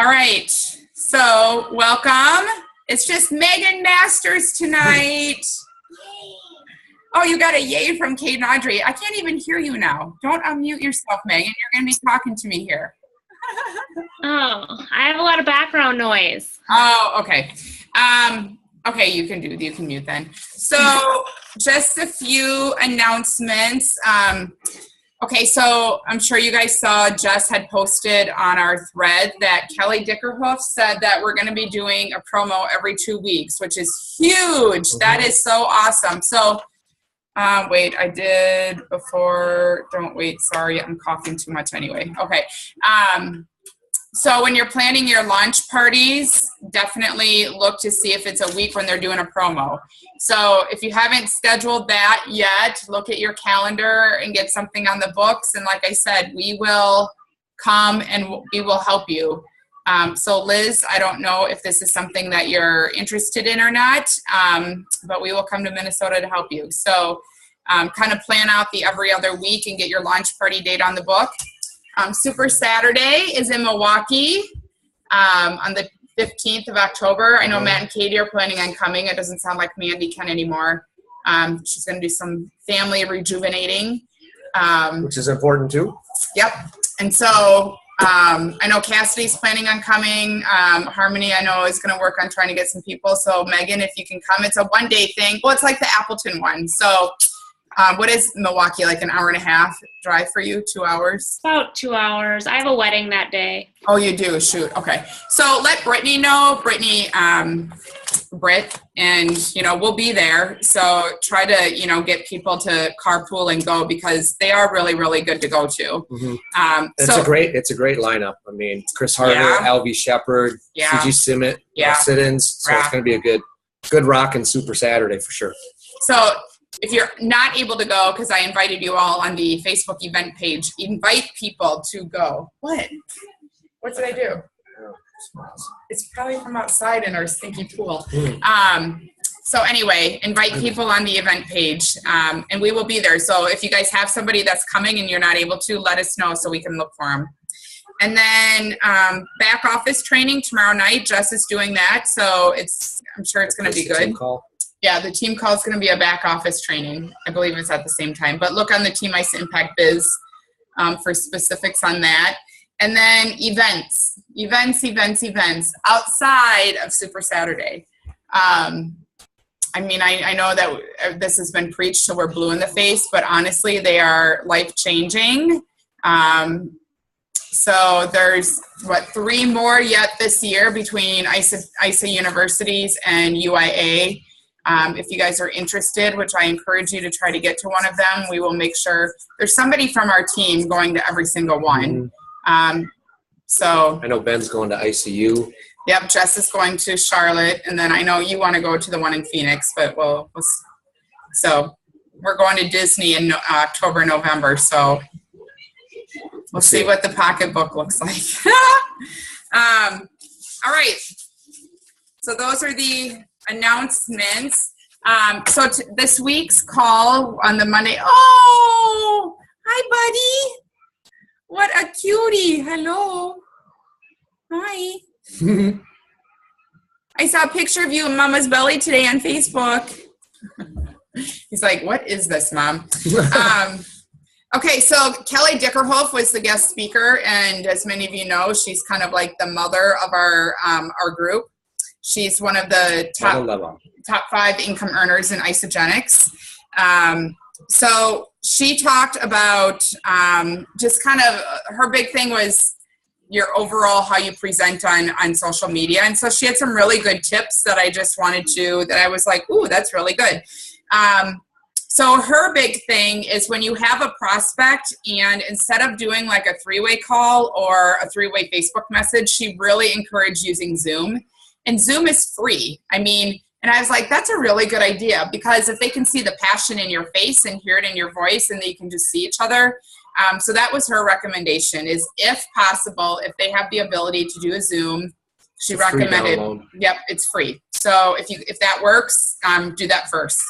All right. So, welcome. It's just Megan Masters tonight. Oh, you got a yay from Kate and Audrey. I can't even hear you now. Don't unmute yourself, Megan. You're going to be talking to me here. Oh, I have a lot of background noise. Oh, okay. Okay, you can mute then. So, just a few announcements. Okay, so I'm sure you guys saw Jess had posted on our thread that Kelly Dickerhoof said that we're going to be doing a promo every 2 weeks, which is huge. Mm-hmm. That is so awesome. So, wait, I did before. Don't wait. Sorry, I'm coughing too much anyway. Okay. So when you're planning your launch parties, definitely look to see if it's a week when they're doing a promo. So if you haven't scheduled that yet, look at your calendar and get something on the books. And like I said, we will come and we will help you. So Liz, I don't know if this is something that you're interested in or not, but we will come to Minnesota to help you. So kind of plan out the every other week and get your launch party date on the book. Super Saturday is in Milwaukee on the 15th of October. I know Matt and Katie are planning on coming. It doesn't sound like Mandy can anymore. She's going to do some family rejuvenating. Which is important too. Yep. And so I know Cassidy's planning on coming. Harmony, I know, is going to work on trying to get some people. So Megan, if you can come, it's a one-day thing. Well, it's like the Appleton one. So what is Milwaukee, like an hour and a half drive for you, 2 hours? About 2 hours. I have a wedding that day. Oh, you do? Shoot. Okay. So let Brittany know. Brittany, Britt, and, we'll be there. So try to, get people to carpool and go because they are really, really good to go to. Mm-hmm. It's a great lineup. I mean, Chris Harder, Alvy Shepard, CG Simmet, sit-ins. So it's going to be a good rockin' Super Saturday for sure. So if you're not able to go, because I invited you all on the Facebook event page, invite people to go. What did I do? It's probably from outside in our stinky pool. So anyway, invite people on the event page, and we will be there. So if you guys have somebody that's coming and you're not able to, let us know so we can look for them. And then back office training tomorrow night. Jess is doing that, so I'm sure it's going to be good. Team call. Yeah, the team call is going to be a back office training. I believe it's at the same time. But look on the Team Ice Impact Biz for specifics on that. And then events outside of Super Saturday. I know that this has been preached till we're blue in the face, but honestly, they are life-changing. So there's, 3 more yet this year between ISA universities and UIA. If you guys are interested, which I encourage you to try to get to one of them, we will make sure there's somebody from our team going to every single one. So I know Ben's going to ICU. Yep, Jess is going to Charlotte, and then I know you want to go to the one in Phoenix, but so we're going to Disney in October, November, so we'll see what the pocketbook looks like. All right, so those are the announcements. So this week's call on the Monday. Oh, hi, buddy. What a cutie. Hello. Hi. I saw a picture of you in Mama's belly today on Facebook. He's like, what is this, Mom? Okay, so Kelly Dickerhoof was the guest speaker, and as many of you know, she's kind of like the mother of our group. She's one of the top 5 income earners in Isagenix. So she talked about just kind of her big thing was your overall how you present on social media. And so she had some really good tips that I just that I was like, ooh, that's really good. So her big thing is when you have a prospect and instead of doing like a 3-way call or a 3-way Facebook message, she really encouraged using Zoom. And Zoom is free. And I was like, that's a really good idea because if they can see the passion in your face and hear it in your voice and they can just see each other. So that was her recommendation is if possible, if they have the ability to do a Zoom, she recommended, yep, it's free. So if that works, do that first.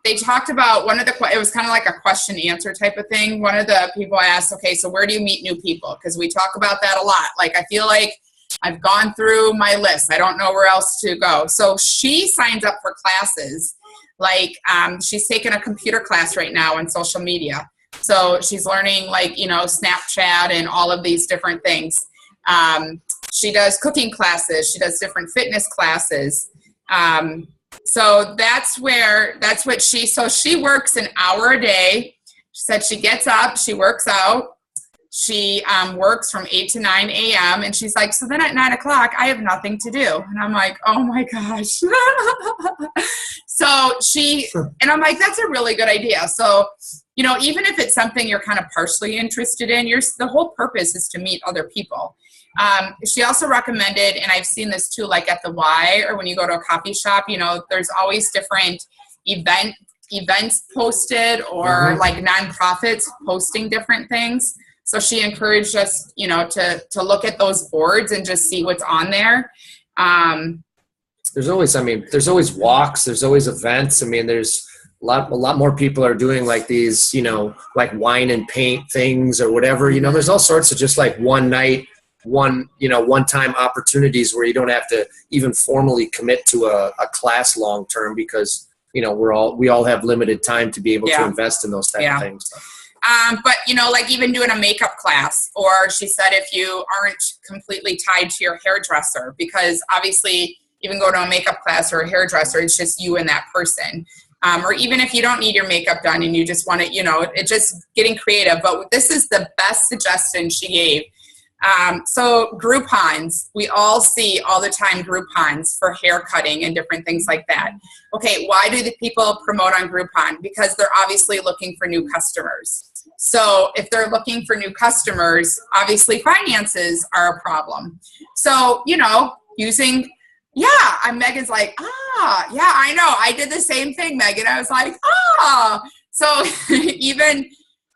They talked about it was kind of like a question answer type of thing. One of the people asked, okay, so where do you meet new people? Because we talk about that a lot. Like, I feel like I've gone through my list. I don't know where else to go. So she signs up for classes. Like she's taking a computer class right now on social media. So she's learning like, Snapchat and all of these different things. She does cooking classes. She does different fitness classes. So she works an hour a day. She said she gets up, she works out. She works from 8 to 9 a.m. And she's like, so then at 9 o'clock, I have nothing to do. And I'm like, oh my gosh. And I'm like, that's a really good idea. So, even if it's something you're kind of partially interested in, the whole purpose is to meet other people. She also recommended, and I've seen this too, like at the Y or when you go to a coffee shop, there's always different events posted or like nonprofits posting different things. So she encouraged us, to look at those boards and just see what's on there. There's always walks, there's always events. there's a lot more people are doing like these, like wine and paint things or whatever, there's all sorts of just like one-time opportunities where you don't have to even formally commit to a class long-term because, we all have limited time to be able to invest in those type of things. But, like even doing a makeup class, or she said if you aren't completely tied to your hairdresser, because obviously even go to a makeup class or a hairdresser, it's just you and that person. Or even if you don't need your makeup done and you just want to, it's just getting creative. But this is the best suggestion she gave. So Groupons, we all see all the time Groupons for hair cutting and different things like that. Okay, why do the people promote on Groupon? Because they're obviously looking for new customers. So if they're looking for new customers, obviously finances are a problem. So, Megan's like, yeah, I know. I did the same thing, Megan. I was like, So even,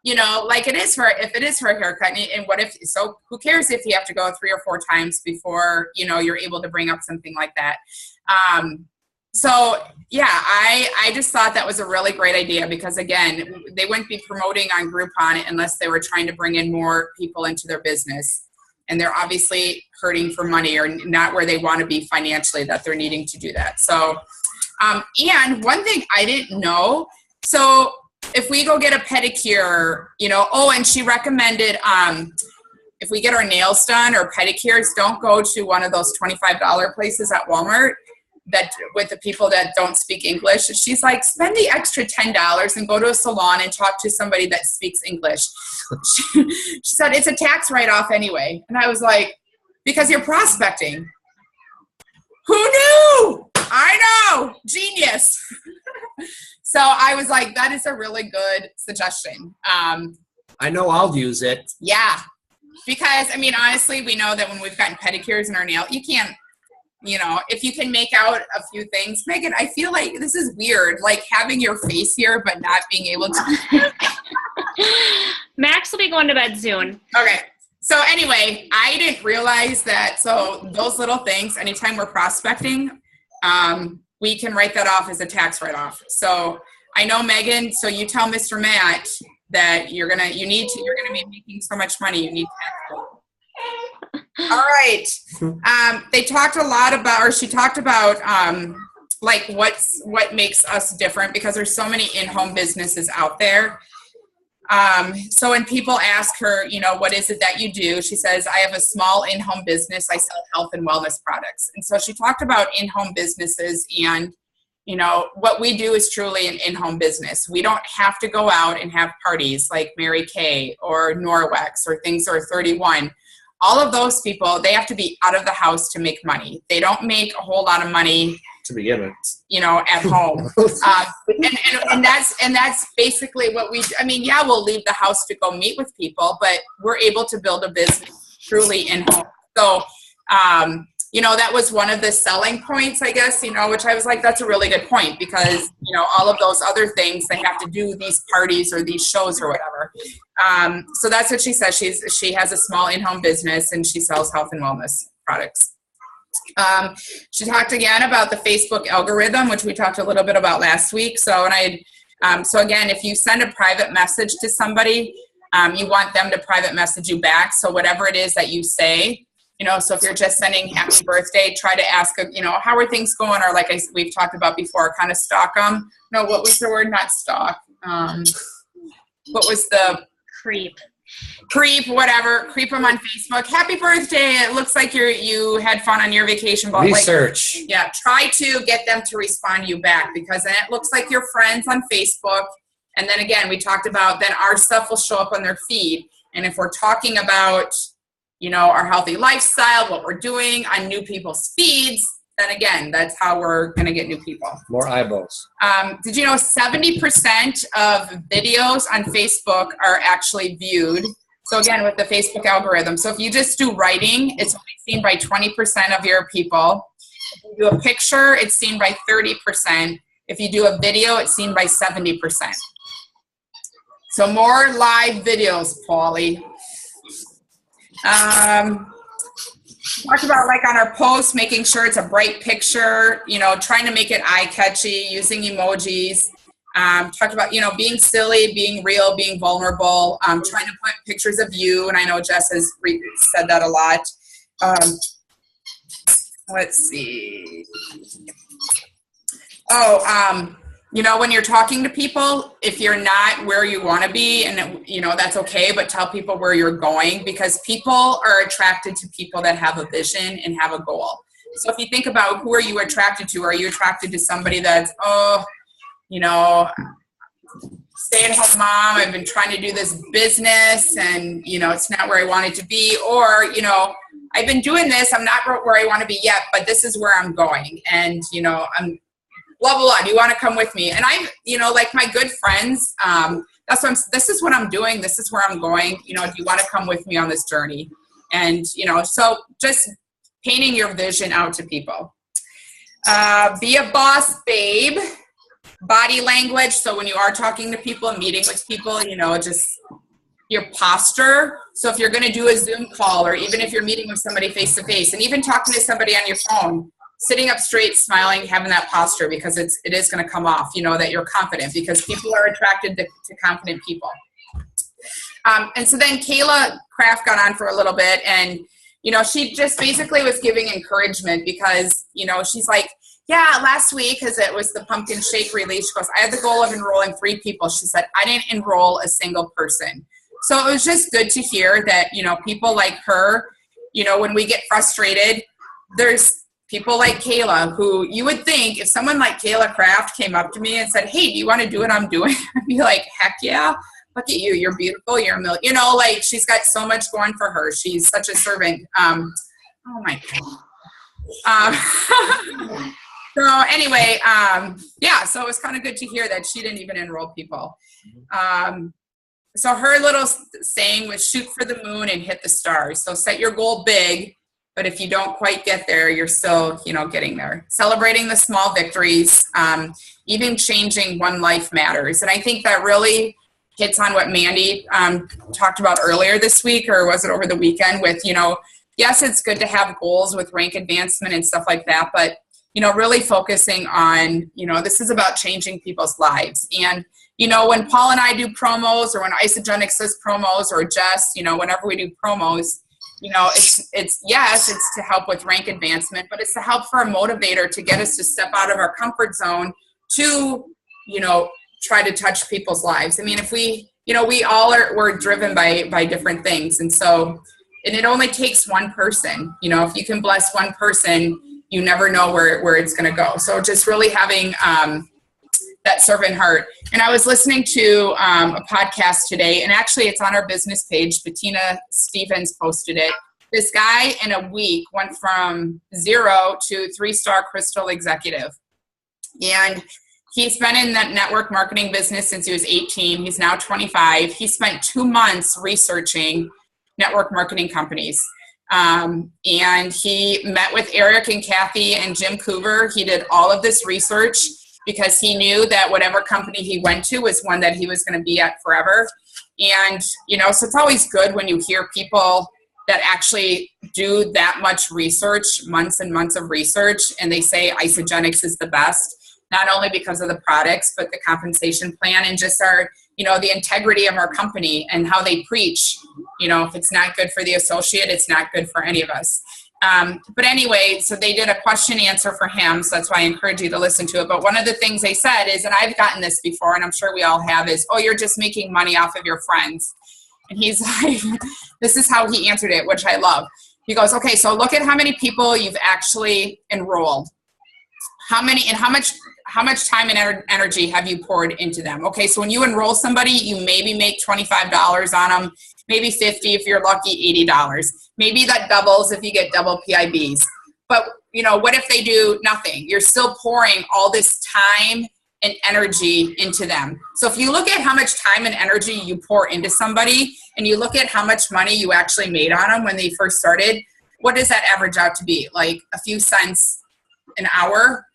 like if it is for a haircut, and who cares if you have to go 3 or 4 times before, you're able to bring up something like that. I just thought that was a really great idea because again, they wouldn't be promoting on Groupon unless they were trying to bring in more people into their business. And they're obviously hurting for money or not where they want to be financially that they're needing to do that. So, and one thing I didn't know, so if we go get a pedicure, and she recommended if we get our nails done or pedicures, don't go to one of those $25 places at Walmart that with the people that don't speak English. She's like, spend the extra $10 and go to a salon and talk to somebody that speaks English. She said, it's a tax write-off anyway. And I was like, because you're prospecting. Who knew? I know. Genius. So I was like, that is a really good suggestion. I know I'll use it. Yeah. Because, honestly, we know that when we've gotten pedicures in our nail, you can't, if you can make out a few things. Megan, I feel like this is weird, like having your face here but not being able to. Max will be going to bed soon. Okay. So anyway, I didn't realize that. So those little things, anytime we're prospecting, we can write that off as a tax write-off. So I know, Megan, so you tell Mr. Matt that you're going to be making so much money, you need tax. All right. She talked about like what makes us different because there's so many in-home businesses out there. So when people ask her, what is it that you do? She says, I have a small in-home business. I sell health and wellness products. And so she talked about in-home businesses and, what we do is truly an in-home business. We don't have to go out and have parties like Mary Kay or Norwex or Things Are 31. All of those people, they have to be out of the house to make money. They don't make a whole lot of money to begin with, at home. And that's basically what we do. We'll leave the house to go meet with people, but we're able to build a business truly in home. So, that was one of the selling points, I guess, which I was like, that's a really good point because, all of those other things, they have to do these parties or these shows or whatever. So that's what she says. She has a small in-home business and she sells health and wellness products. She talked again about the Facebook algorithm, which we talked a little bit about last week. So again, if you send a private message to somebody, you want them to private message you back. So whatever it is that you say, So if you're just sending happy birthday, try to ask, how are things going? Or like we've talked about before, kind of stalk them. No, what was the word? Not stalk. What was the creep, whatever. Creep them on Facebook. Happy birthday. It looks like you had fun on your vacation. But research. Try to get them to respond to you back, because then it looks like you're friends on Facebook. And then again, we talked about then our stuff will show up on their feed. And if we're talking about, our healthy lifestyle, what we're doing on new people's feeds, then again, that's how we're going to get new people. More eyeballs. Did you know 70% of videos on Facebook are actually viewed? So again, with the Facebook algorithm. So if you just do writing, it's only seen by 20% of your people. If you do a picture, it's seen by 30%. If you do a video, it's seen by 70%. So more live videos, Paulie. Talked about like on our posts, making sure it's a bright picture, trying to make it eye-catchy, using emojis. Talked about, being silly, being real, being vulnerable, trying to put pictures of you. And I know Jess has said that a lot. Let's see. When you're talking to people, if you're not where you want to be, and that's okay, but tell people where you're going, because people are attracted to people that have a vision and have a goal. So if you think about who are you attracted to, are you attracted to somebody that's, stay-at-home mom, I've been trying to do this business and, it's not where I want it to be, or, I've been doing this, I'm not where I want to be yet, but this is where I'm going. And, I'm blah, blah, blah. Do you want to come with me? And I'm, like my good friends, this is what I'm doing. This is where I'm going. Do you want to come with me on this journey? And, so just painting your vision out to people. Be a boss, babe. Body language. So when you are talking to people and meeting with people, just your posture. So if you're going to do a Zoom call, or even if you're meeting with somebody face to face, and even talking to somebody on your phone, sitting up straight, smiling, having that posture, because it is going to come off, that you're confident, because people are attracted to confident people. And so then Kayla Kraft got on for a little bit, and, she just basically was giving encouragement, because, she's like, yeah, last week, because it was the pumpkin shake release, she goes, I had the goal of enrolling 3 people. She said, I didn't enroll a single person. So it was just good to hear that, people like her, when we get frustrated, there's people like Kayla, who you would think if someone like Kayla Kraft came up to me and said, hey, do you want to do what I'm doing? I'd be like, heck yeah. Look at you. You're beautiful. You're she's got so much going for her. She's such a servant. Oh my God. So anyway, so it was kind of good to hear that she didn't even enroll people. So her little saying was shoot for the moon and hit the stars. So set your goal big, but if you don't quite get there, you're still, getting there. Celebrating the small victories, even changing one life matters. And I think that really hits on what Mandy talked about earlier this week, or was it over the weekend, with, yes, it's good to have goals with rank advancement and stuff like that, but really focusing on, this is about changing people's lives. And, when Paul and I do promos, or when Isagenix does promos, or Jess, whenever we do promos, it's to help with rank advancement, but it's to help for a motivator to get us to step out of our comfort zone to, try to touch people's lives. I mean, if we, we're driven by different things. And so, and it only takes one person, if you can bless one person, you never know where it's going to go. So just really having that servant heart. And I was listening to a podcast today, and actually it's on our business page. Bettina Stevens posted it. This guy in a week went from 0 to 3-star crystal executive. And he's been in that network marketing business since he was 18. He's now 25. He spent 2 months researching network marketing companies. And he met with Eric and Kathy and Jim Coover. He did all of this research because he knew that whatever company he went to was one that he was going to be at forever. And, so it's always good when you hear people that actually do that much research, months and months of research, and they say Isagenix is the best, not only because of the products, but the compensation plan and just our, the integrity of our company and how they preach. If it's not good for the associate, it's not good for any of us. But anyway, so they did a question answer for him. So that's why I encourage you to listen to it. But one of the things they said is, and I've gotten this before, and I'm sure we all have, is, oh, you're just making money off of your friends. And he's like, this is how he answered it, which I love. He goes, okay, so look at how many people you've actually enrolled. How much time and energy have you poured into them? Okay, so when you enroll somebody, you maybe make $25 on them, maybe $50 if you're lucky, $80. Maybe that doubles if you get double PIBs. But, what if they do nothing? You're still pouring all this time and energy into them. So if you look at how much time and energy you pour into somebody, and you look at how much money you actually made on them when they first started, what does that average out to be? Like a few cents an hour,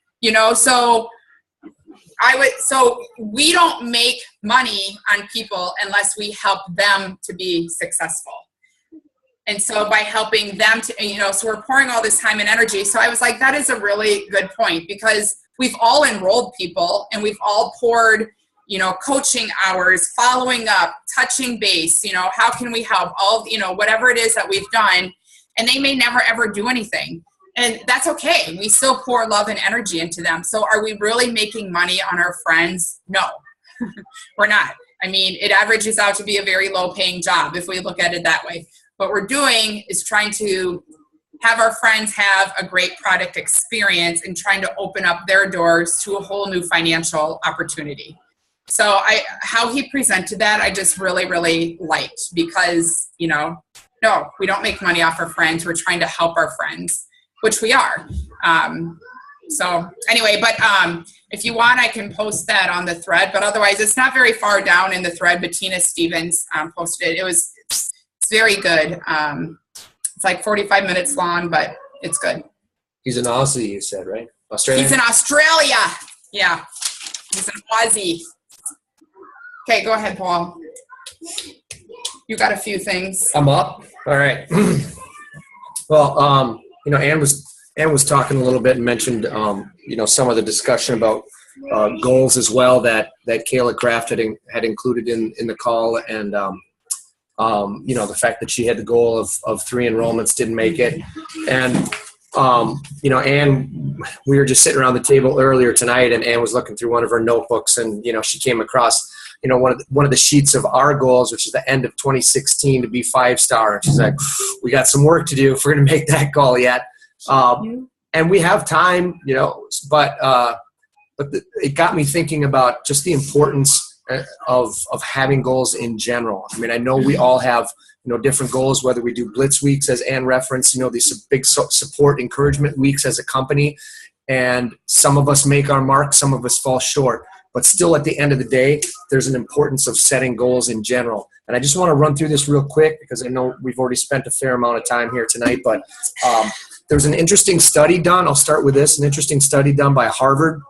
So we don't make money on people unless we help them to be successful. And so by helping them to, so we're pouring all this time and energy. So I was like, that is a really good point, because we've all enrolled people and we've all poured, coaching hours, following up, touching base, how can we help, all, whatever it is that we've done, and they may never ever do anything. And that's okay. We still pour love and energy into them. So are we really making money on our friends? No, we're not. I mean, it averages out to be a very low paying job if we look at it that way. What we're doing is trying to have our friends have a great product experience and trying to open up their doors to a whole new financial opportunity. So how he presented that, I just really, really liked, because, no, we don't make money off our friends. We're trying to help our friends, which we are. So anyway, but if you want, I can post that on the thread, but otherwise it's not very far down in the thread. Bettina Stevens posted it. It's very good. It's like 45 minutes long, but it's good. He's an Aussie, you said, right? Australia? He's in Australia. Yeah. He's an Aussie. Okay, go ahead, Paul. You got a few things. I'm up. All right. Well, Ann was talking a little bit and mentioned, some of the discussion about goals as well that Kayla Kraft had included in the call, and the fact that she had the goal of 3 enrollments, didn't make it, and Ann, we were just sitting around the table earlier tonight, and Ann was looking through one of her notebooks, and she came across one of the sheets of our goals, which is the end of 2016 to be 5-star. And she's like, we got some work to do if we're going to make that goal yet. And we have time, but it got me thinking about just the importance of having goals in general. I mean, I know we all have, different goals, whether we do Blitz weeks, as Ann referenced, these big support encouragement weeks as a company. And some of us make our mark, some of us fall short. But still, at the end of the day, there's an importance of setting goals in general. And I just want to run through this real quick, because I know we've already spent a fair amount of time here tonight. But there's an interesting study done. I'll start with this. An interesting study done by Harvard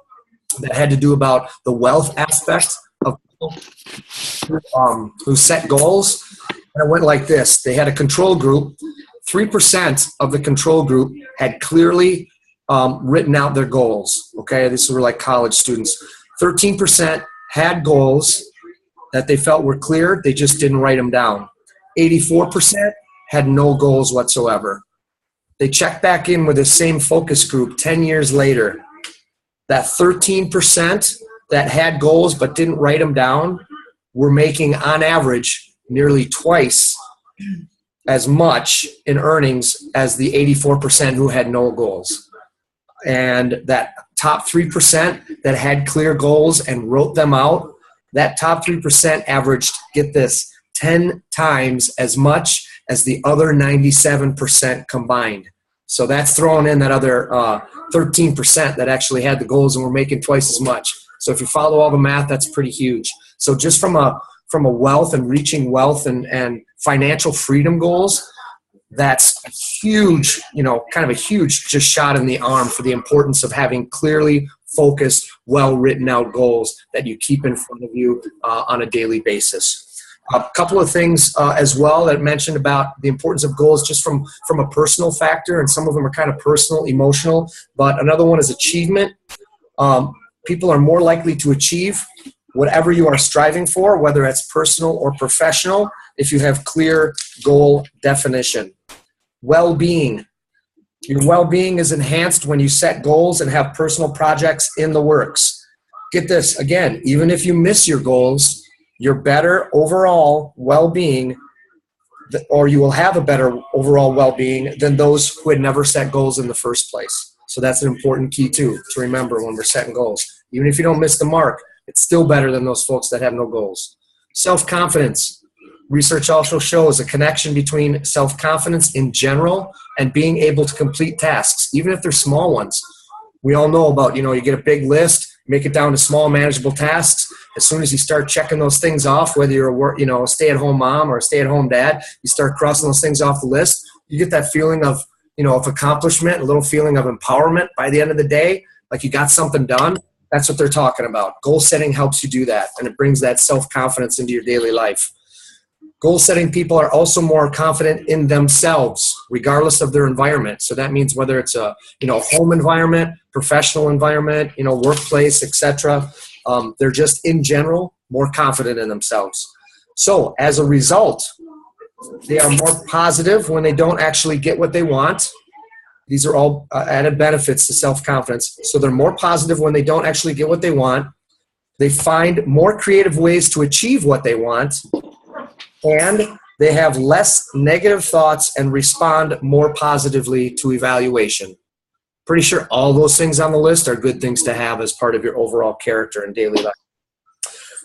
that had to do about the wealth aspect of people who set goals. And it went like this. They had a control group. 3% of the control group had clearly written out their goals. Okay, these were like college students. 13% had goals that they felt were clear. They just didn't write them down. 84% had no goals whatsoever. They checked back in with the same focus group 10 years later. That 13% that had goals but didn't write them down were making, on average, nearly twice as much in earnings as the 84% who had no goals. And that top 3% that had clear goals and wrote them out, that top 3% averaged, get this, 10 times as much as the other 97% combined. So that's throwing in that other 13% that actually had the goals and were making twice as much. So if you follow all the math, that's pretty huge. So just from a wealth and reaching wealth and financial freedom goals, that's a huge, kind of a huge just shot in the arm for the importance of having clearly focused, well written out goals that you keep in front of you on a daily basis. A couple of things as well that I mentioned about the importance of goals just from a personal factor, and some of them are kind of personal, emotional, but another one is achievement. People are more likely to achieve whatever you are striving for, whether it's personal or professional, if you have clear goal definition. Well-being. Your well-being is enhanced when you set goals and have personal projects in the works. Get this, again, even if you miss your goals, you're better overall well-being, or you will have a better overall well-being than those who had never set goals in the first place. So that's an important key too, to remember when we're setting goals. Even if you don't miss the mark, it's still better than those folks that have no goals. Self-confidence. Research also shows a connection between self-confidence in general and being able to complete tasks, even if they're small ones. We all know about, you get a big list, make it down to small manageable tasks. As soon as you start checking those things off, whether you're a stay-at-home mom or a stay-at-home dad, you start crossing those things off the list, you get that feeling of accomplishment, a little feeling of empowerment by the end of the day, like you got something done. That's what they're talking about. Goal setting helps you do that, and it brings that self-confidence into your daily life. Goal-setting people are also more confident in themselves, regardless of their environment. So that means whether it's a home environment, professional environment, workplace, etc. They're just in general more confident in themselves. So as a result, they are more positive when they don't actually get what they want. These are all added benefits to self-confidence. So they're more positive when they don't actually get what they want. They find more creative ways to achieve what they want. And they have less negative thoughts and respond more positively to evaluation. Pretty sure all those things on the list are good things to have as part of your overall character and daily life.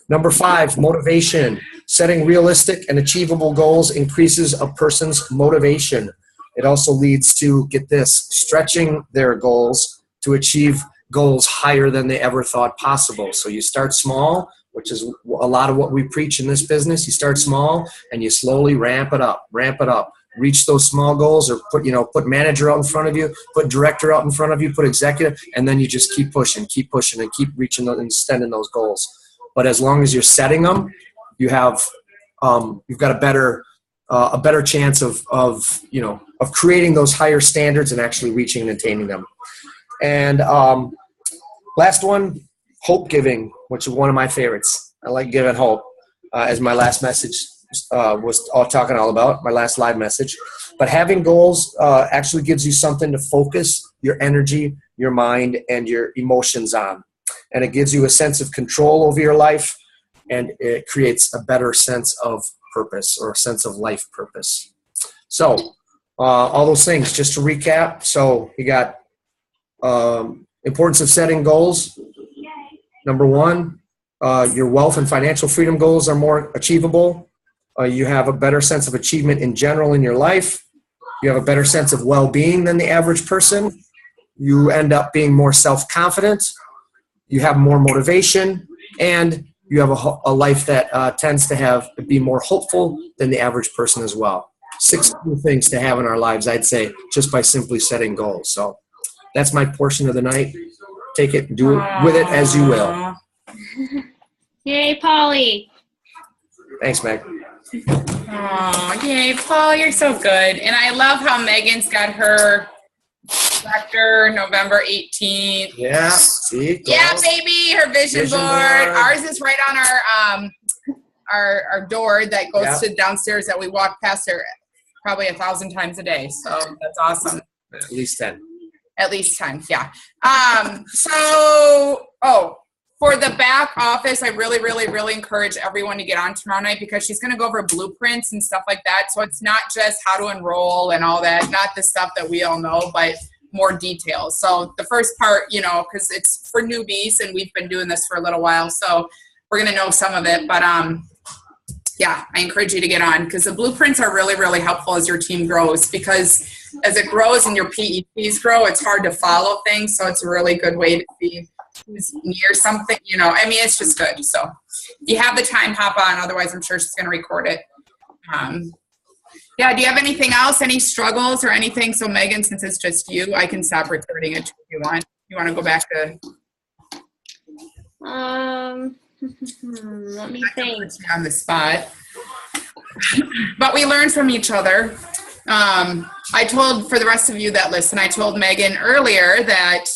Number 5, motivation. Setting realistic and achievable goals increases a person's motivation. It also leads to, get this, stretching their goals to achieve goals higher than they ever thought possible. So you start small, which is a lot of what we preach in this business. You start small and you slowly ramp it up, reach those small goals, or put manager out in front of you, put director out in front of you, put executive, and then you just keep pushing and keep reaching and extending those goals. But as long as you're setting them, you've got a better chance of creating those higher standards and actually reaching and attaining them. And last one, hope giving, which is one of my favorites. I like giving hope, as my last message was talking all about, my last live message. But having goals actually gives you something to focus your energy, your mind, and your emotions on. And it gives you a sense of control over your life, and it creates a better sense of purpose, or a sense of life purpose. So all those things, just to recap. So you got importance of setting goals. Number 1, your wealth and financial freedom goals are more achievable. You have a better sense of achievement in general in your life. You have a better sense of well-being than the average person. You end up being more self-confident. You have more motivation, and you have a life that tends to be more hopeful than the average person as well. 6 cool things to have in our lives, I'd say, just by simply setting goals. So that's my portion of the night. Take it and do it with it as you will. Yay, Polly. Thanks, Meg. Oh, yay, Paul, you're so good. And I love how Megan's got her lecture November 18th. Yeah, see? Yeah, baby, her vision board. Ours is right on our door that goes to downstairs that we walk past her probably 1,000 times a day. So that's awesome. At least 10. At least 10, yeah. For the back office, I really, really, really encourage everyone to get on tomorrow night, because she's going to go over blueprints and stuff like that. So it's not just how to enroll and all that, not the stuff that we all know, but more details. So the first part, because it's for newbies and we've been doing this for a little while, so we're going to know some of it. But yeah, I encourage you to get on, because the blueprints are really, really helpful as your team grows, because as it grows and your PEPs grow, it's hard to follow things. So it's a really good way to see who's near something, it's just good. So if you have the time, hop on. Otherwise, I'm sure she's going to record it. Do you have anything else? Any struggles or anything? So Megan, since it's just you, I can stop recording it if you want. You want to go back to? Let me think. On the spot. But we learn from each other. I told, for the rest of you that listen, I told Megan earlier that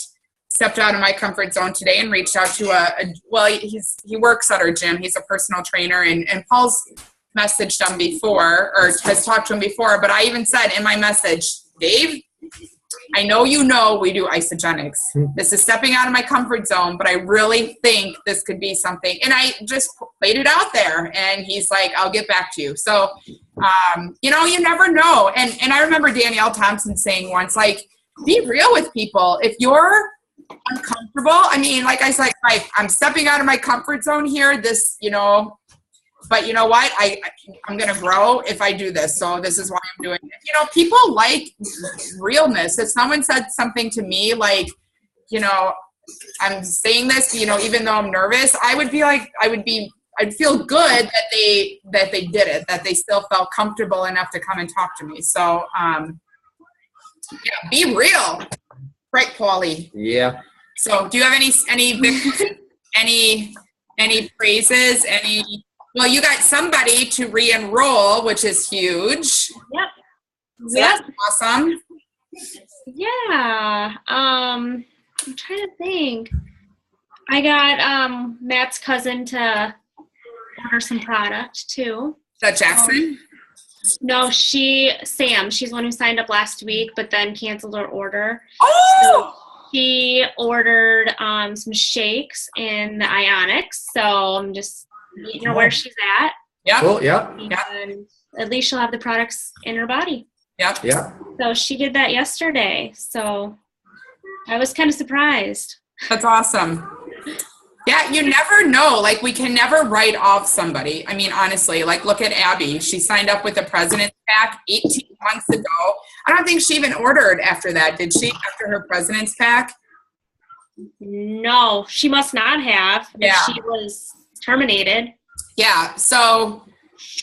stepped out of my comfort zone today and reached out to he works at our gym. He's a personal trainer, and Paul's messaged him before, or has talked to him before, but I even said in my message, Dave, I know we do Isagenix. This is stepping out of my comfort zone, but I really think this could be something. And I just laid it out there, and he's like, I'll get back to you. So, you never know. And I remember Danielle Thompson saying once, like, be real with people. If you're uncomfortable, I mean, like I said, I'm stepping out of my comfort zone here, but you know what? I'm going to grow if I do this. So this is why I'm doing it. People like realness. If someone said something to me like, I'm saying this, even though I'm nervous, I would be like, I'd feel good that they did it, that they still felt comfortable enough to come and talk to me. So, be real. Right, Paulie? Yeah. So do you have any praises, well, you got somebody to re-enroll, which is huge. Yep. So that's awesome. Yeah. I'm trying to think. I got Matt's cousin to order some product too. Is that Jackson? No, Sam. She's the one who signed up last week, but then canceled her order. Oh! So she ordered some shakes in the Ionics. So I'm just where she's at. Yeah. Cool. Yeah. And at least she'll have the products in her body. Yep. Yeah. So she did that yesterday. So I was kind of surprised. That's awesome. Yeah, you never know. Like, we can never write off somebody. I mean, honestly, like, look at Abby. She signed up with the President's Pack 18 months ago. I don't think she even ordered after that, did she? After her President's Pack? No, she must not have. Yeah. She was terminated. Yeah, so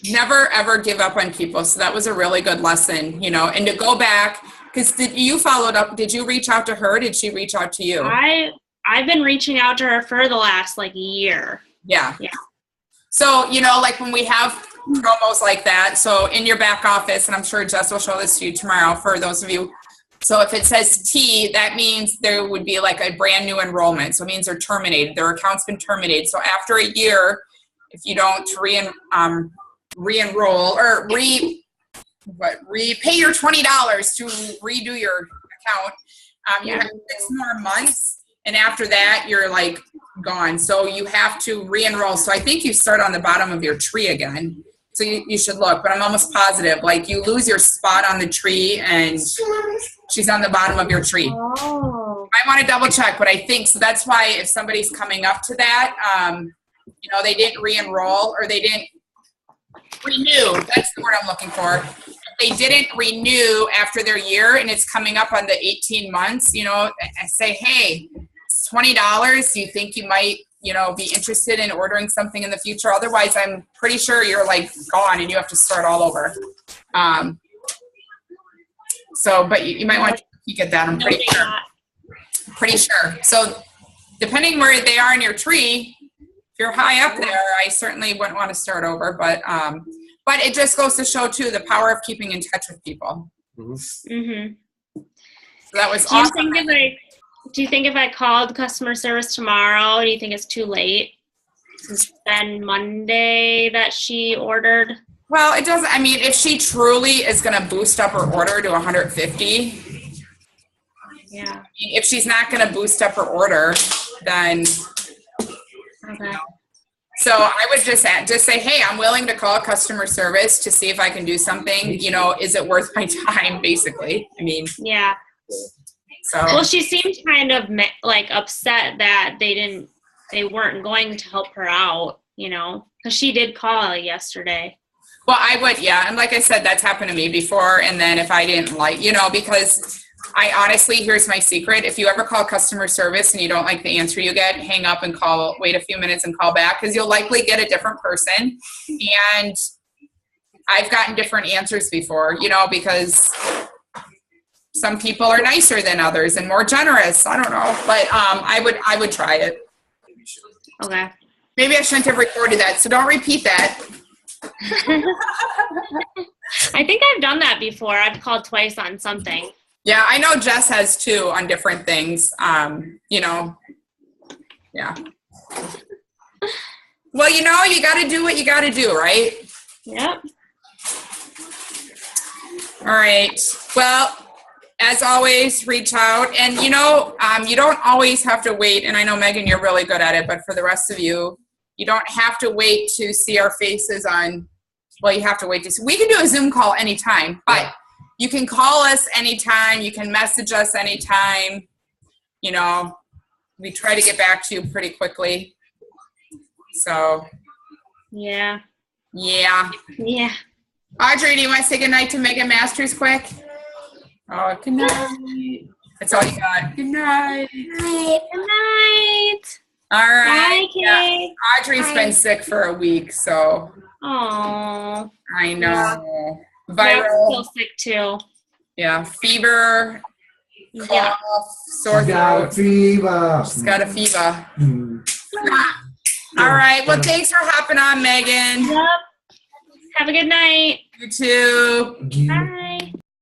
never, ever give up on people. So that was a really good lesson, and to go back, because you followed up. Did you reach out to her? Did she reach out to you? I've been reaching out to her for the last year. Yeah. Yeah. So, like when we have promos like that, so in your back office, and I'm sure Jess will show this to you tomorrow for those of you. So if it says T, that means there would be like a brand new enrollment. So it means they're terminated. Their account's been terminated. So after a year, if you don't re-enroll or repay your $20 to redo your account, you have 6 more months. And after that, you're gone. So you have to re-enroll. So I think you start on the bottom of your tree again. So you should look, but I'm almost positive. You lose your spot on the tree and she's on the bottom of your tree. Oh. I want to double check, but I think so. That's why if somebody's coming up to that, they didn't re-enroll or they didn't renew. That's the word I'm looking for. They didn't renew after their year and it's coming up on the 18 months, I say, hey, it's $20. Do you think you might, be interested in ordering something in the future? Otherwise, I'm pretty sure you're gone and you have to start all over. But you might want to peek at that. I'm pretty sure. So depending where they are in your tree, if you're high up there, I certainly wouldn't want to start over, but it just goes to show, too, the power of keeping in touch with people. Mm-hmm. So that was awesome. Do you think if I called customer service tomorrow, do you think it's too late? Since then Monday that she ordered? Well, it doesn't. I mean, if she truly is going to boost up her order to 150, yeah. If she's not going to boost up her order, then... Okay. So I would just say, hey, I'm willing to call customer service to see if I can do something. Is it worth my time, basically? I mean. Yeah. So. Well, she seemed kind of upset that they weren't going to help her out, because she did call yesterday. Well, I would, yeah. And like I said, that's happened to me before. And then if I didn't because I honestly, here's my secret. If you ever call customer service and you don't like the answer you get, hang up and wait a few minutes and call back because you'll likely get a different person. And I've gotten different answers before, because some people are nicer than others and more generous. I don't know, but I would try it. Okay. Maybe I shouldn't have recorded that, so don't repeat that. I think I've done that before. I've called twice on something. Yeah, I know Jess has too on different things. You know, yeah. Well, you know, you got to do what you got to do, right? Yep. All right. Well, as always, reach out. And, you know, you don't always have to wait. And I know, Megan, you're really good at it. But for the rest of you, you don't have to wait to see our faces on, well, you have to wait to see. We can do a Zoom call anytime. But you can call us anytime. You can message us anytime. You know, we try to get back to you pretty quickly. So. Yeah. Yeah. Yeah. Audrey, do you want to say goodnight to Megan Masters quick? Oh, good night. That's all you got. Good night. Good night. All right. Bye, Kate. Yeah. Audrey's been sick for a week, so. Oh. I know. Yeah. Viral. Still sick too. Yeah. Fever. Cough. Sore throat. She's got a fever. All right. Well, thanks for hopping on, Megan. Yep. Have a good night. You too. Bye.